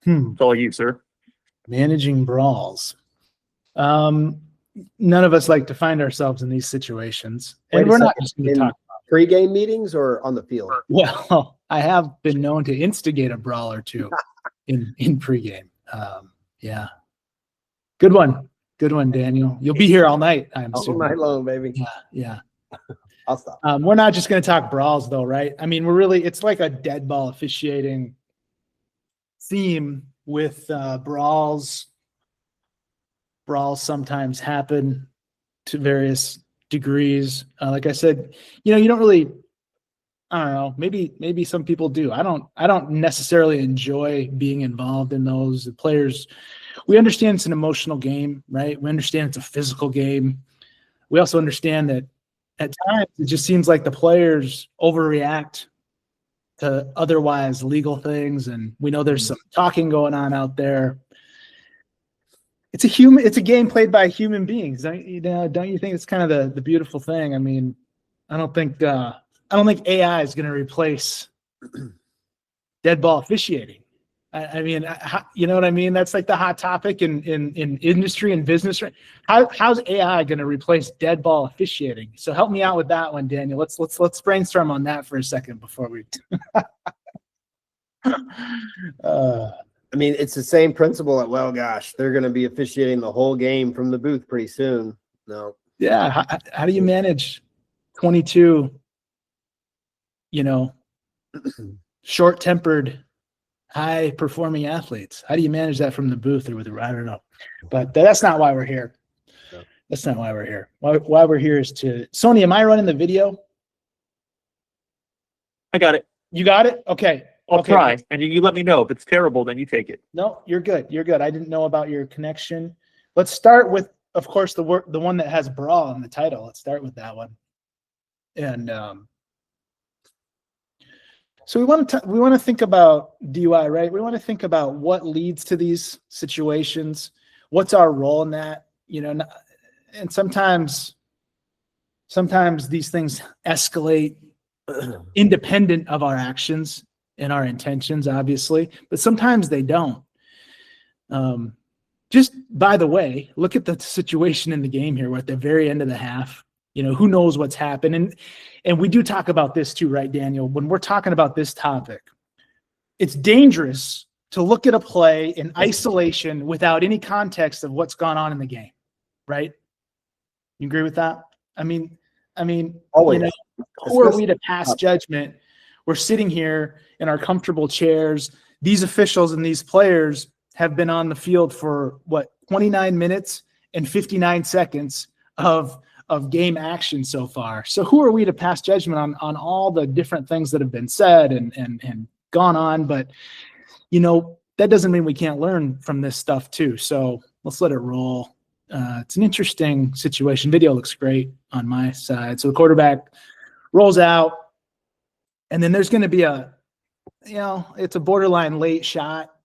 It's all you, sir. Managing brawls. None of us like to find ourselves in these situations. And we're not just going to talk about pre-game meetings or on the field. Well, I have been known to instigate a brawl or two in pregame. Yeah. Good one. Good one, Daniel. You'll be here all night, I'm assuming. All night long, baby. Yeah. I'll stop. We're not just going to talk brawls, though, right? I mean, it's like a dead ball officiating theme with brawls. Brawls sometimes happen to various degrees. Like I said, you don't really, I don't know, maybe some people do. I don't necessarily enjoy being involved in those. The players, we understand it's an emotional game, right? We understand it's a physical game. We also understand that at times it just seems like the players overreact to otherwise legal things, and we know there's some talking going on out there. It's a game played by human beings. Don't you think it's kind of the beautiful thing? I mean, I don't think AI is going to replace dead ball officiating. I mean, you know what I mean? That's like the hot topic in industry and business. How's AI going to replace dead ball officiating? So help me out with that one, Daniel. Let's brainstorm on that for a second before we. I mean, it's the same principle that, well, gosh, they're going to be officiating the whole game from the booth pretty soon. No. Yeah. How do you manage 22, short-tempered, high-performing athletes? How do you manage that from the booth or with the, I don't know. But that's not why we're here. No. That's not why we're here. Why we're here is to – Sony, am I running the video? I got it. You got it? Okay. I'll try, and you let me know. If it's terrible, then you take it. No, you're good. You're good. I didn't know about your connection. Let's start with, of course, the one that has brawl in the title. Let's start with that one. And so we want to think about DUI, right? We want to think about what leads to these situations. What's our role in that? And sometimes these things escalate independent of our actions and our intentions, obviously, but sometimes they don't. Just by the way, look at the situation in the game here. We're at the very end of the half. Who knows what's happened. And we do talk about this too, right, Daniel? When we're talking about this topic, it's dangerous to look at a play in isolation without any context of what's gone on in the game, right? You agree with that? I mean, always. Who are we to pass judgment? We're sitting here in our comfortable chairs. These officials and these players have been on the field for 29 minutes and 59 seconds of game action so far. So who are we to pass judgment on all the different things that have been said and gone on? But, that doesn't mean we can't learn from this stuff too. So let's let it roll. It's an interesting situation. Video looks great on my side. So the quarterback rolls out, and then there's going to be it's a borderline late shot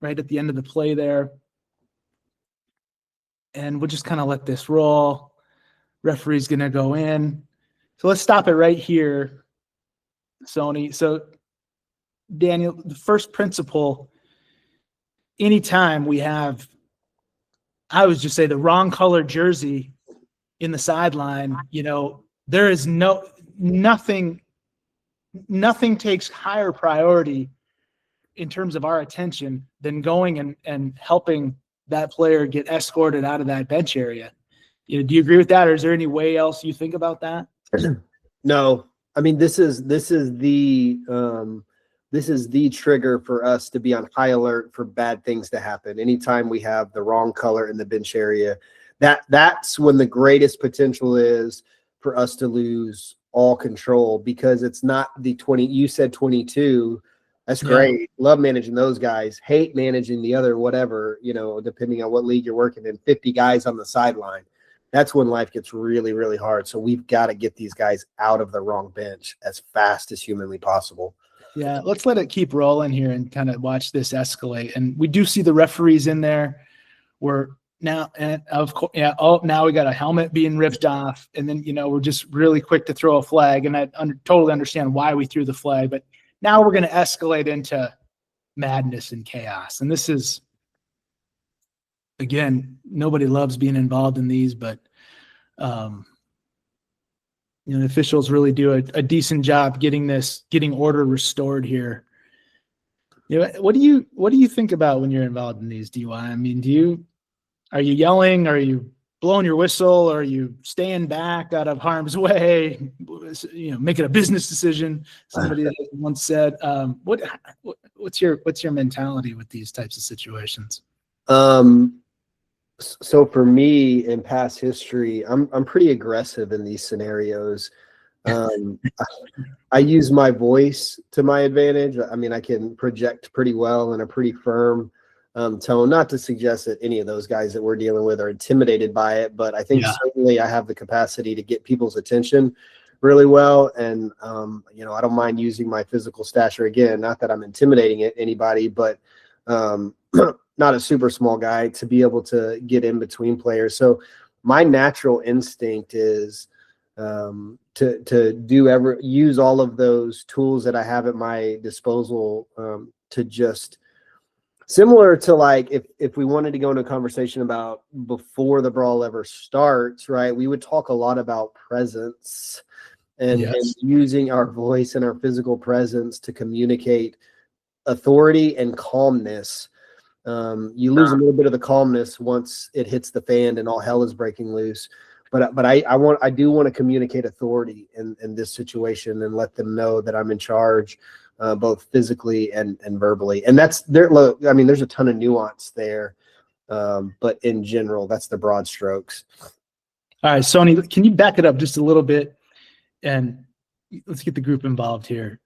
right at the end of the play there. And we'll just kind of let this roll. Referee's going to go in. So let's stop it right here, Sony. So, Daniel, the first principle, anytime we have, I would just say, the wrong color jersey in the sideline, there is nothing takes higher priority in terms of our attention than going and helping that player get escorted out of that bench area. Do you agree with that, or is there any way else you think about that? No, I mean, this is the trigger for us to be on high alert for bad things to happen. Anytime we have the wrong color in the bench area, that's when the greatest potential is for us to lose all control, because it's not the 20. You said 22. That's great. Yeah. Love managing those guys. Hate managing the other whatever, depending on what league you're working in. 50 guys on the sideline. That's when life gets really, really hard. So we've got to get these guys out of the wrong bench as fast as humanly possible. Yeah, let's let it keep rolling here and kind of watch this escalate. And we do see the referees in there. Now we got a helmet being ripped off, and then we're just really quick to throw a flag. And I totally understand why we threw the flag, but now we're going to escalate into madness and chaos. And this is, again, nobody loves being involved in these, but the officials really do a decent job getting order restored here. What do you think about when you're involved in these DUI? I mean, are you yelling? Are you blowing your whistle? Are you staying back out of harm's way? Making a business decision. Somebody once said, what's your mentality with these types of situations? So for me, in past history, I'm pretty aggressive in these scenarios. I use my voice to my advantage. I mean, I can project pretty well in a pretty firm tone. Not to suggest that any of those guys that we're dealing with are intimidated by it, but I think certainly I have the capacity to get people's attention really well. And I don't mind using my physical stature again. Not that I'm intimidating anybody, but not a super small guy to be able to get in between players. So my natural instinct is to use all of those tools that I have at my disposal to just, similar to like if we wanted to go into a conversation about before the brawl ever starts, right? We would talk a lot about presence and using our voice and our physical presence to communicate authority and calmness. You lose a little bit of the calmness once it hits the fan and all hell is breaking loose. But I do want to communicate authority in this situation and let them know that I'm in charge, both physically and verbally. And that's there. I mean, there's a ton of nuance there, but in general, that's the broad strokes. All right, Sony, can you back it up just a little bit, and let's get the group involved here.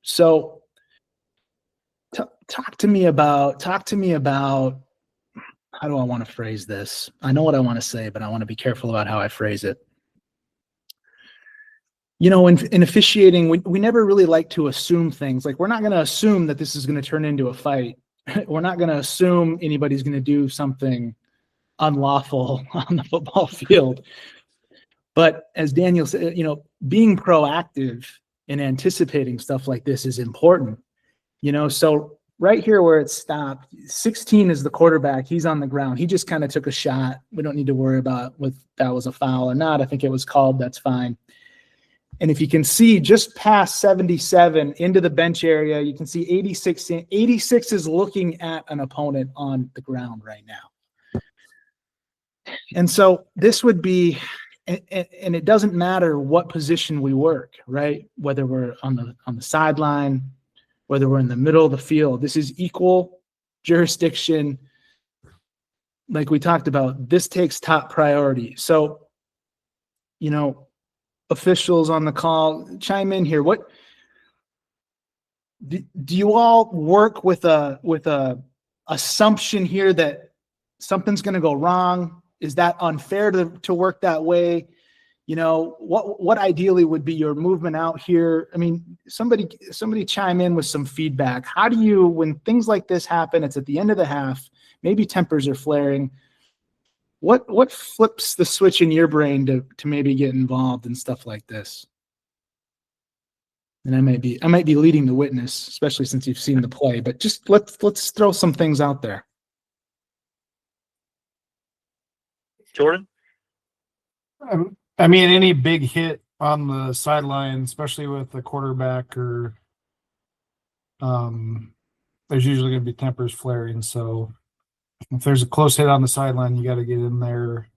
So talk to me about how do I want to phrase this? I know what I want to say, but I want to be careful about how I phrase it. In officiating, we never really like to assume things. Like, we're not going to assume that this is going to turn into a fight. We're not going to assume anybody's going to do something unlawful on the football field. But as Daniel said, being proactive and anticipating stuff like this is important. So right here where it stopped, 16 is the quarterback. He's on the ground. He just kind of took a shot. We don't need to worry about if that was a foul or not. I think it was called. That's fine. And if you can see just past 77 into the bench area, you can see 86. 86 is looking at an opponent on the ground right now. And so this would be, and it doesn't matter what position we work, right? Whether we're on the sideline, whether we're in the middle of the field, this is equal jurisdiction. Like we talked about, this takes top priority. So, officials on the call, chime in here. What do you all work with a assumption here that something's going to go wrong? Is that unfair to work that way? What ideally would be your movement out here? I mean, somebody chime in with some feedback. How do you, when things like this happen, it's at the end of the half, maybe tempers are flaring. What flips the switch in your brain to maybe get involved in stuff like this? And I might be leading the witness, especially since you've seen the play, but just let's throw some things out there. Jordan? I mean, any big hit on the sideline, especially with the quarterback, or there's usually going to be tempers flaring. So if there's a close hit on the sideline, you got to get in there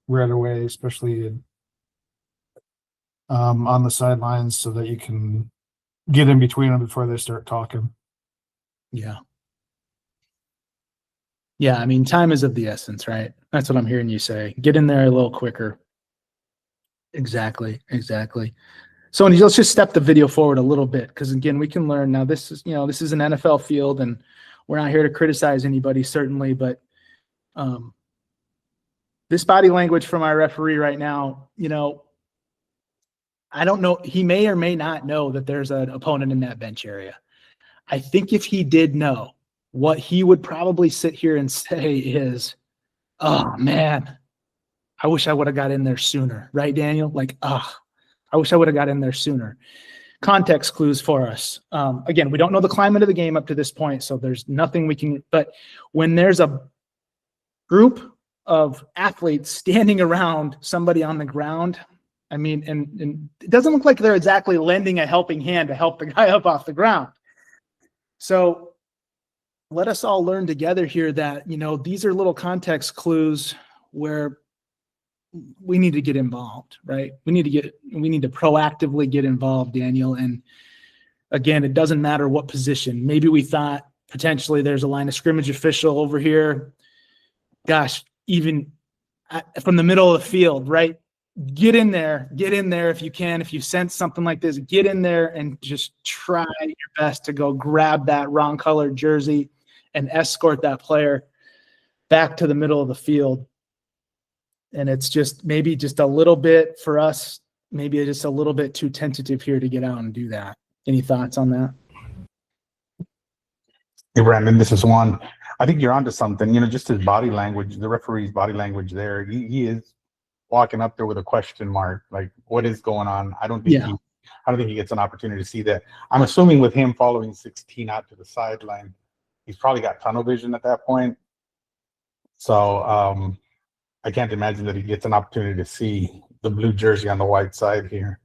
right away, especially on the sidelines, so that you can get in between them before they start talking. Yeah. Yeah, I mean, time is of the essence, right? That's what I'm hearing you say. Get in there a little quicker. Exactly. So let's just step the video forward a little bit, because again, we can learn now. This is an NFL field, and we're not here to criticize anybody, certainly, but this body language from our referee right now, I don't know. He may or may not know that there's an opponent in that bench area. I think if he did know, what he would probably sit here and say is, oh man, I wish I would have got in there sooner. Right, Daniel? Like, I wish I would have got in there sooner. context clues for us. Again, we don't know the climate of the game up to this point, so there's nothing we can, but when there's a group of athletes standing around somebody on the ground, I mean, and it doesn't look like they're exactly lending a helping hand to help the guy up off the ground. So let us all learn together here that, you know, these are little context clues where we need to get involved, right? We need to proactively get involved, Daniel. And again, it doesn't matter what position. Maybe we thought potentially there's a line of scrimmage official over here. Gosh, even from the middle of the field, right? Get in there if you can. If you sense something like this, get in there and just try your best to go grab that wrong colored jersey and escort that player back to the middle of the field. And it's just maybe just a little bit for us, maybe just a little bit too tentative here to get out and do that. Any thoughts on that? Hey, Brandon, this is Juan. I think you're onto something. You know, just his body language, the referee's body language there. He is walking up there with a question mark, like, what is going on? I don't think he gets an opportunity to see that. I'm assuming with him following 16 out to the sideline, he's probably got tunnel vision at that point. So I can't imagine that he gets an opportunity to see the blue jersey on the white side here.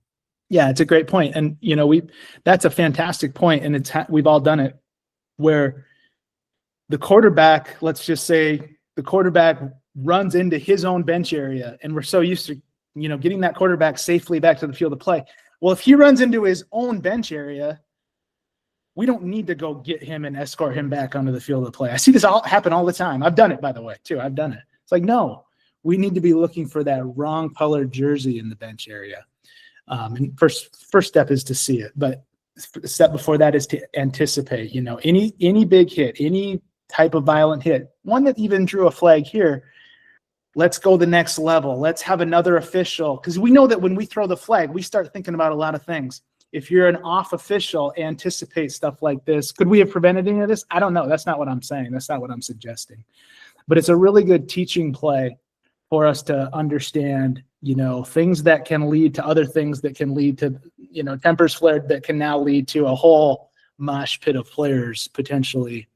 Yeah, it's a great point. And, you know, that's a fantastic point. And we've all done it where the quarterback, let's just say the quarterback runs into his own bench area. And we're so used to, you know, getting that quarterback safely back to the field of play. Well, if he runs into his own bench area, we don't need to go get him and escort him back onto the field of play. I see this happen all the time. I've done it, by the way, too. I've done it. It's like, no, we need to be looking for that wrong colored jersey in the bench area. And first step is to see it, but the step before that is to anticipate, you know, any big hit, any type of violent hit, one that even drew a flag here. Let's go the next level. Let's have another official, because we know that when we throw the flag, we start thinking about a lot of things. If you're an off official, anticipate stuff like this. Could we have prevented any of this? I don't know. That's not what I'm saying. That's not what I'm suggesting. But it's a really good teaching play for us to understand, you know, things that can lead to other things that can lead to, you know, tempers flared that can now lead to a whole mosh pit of players potentially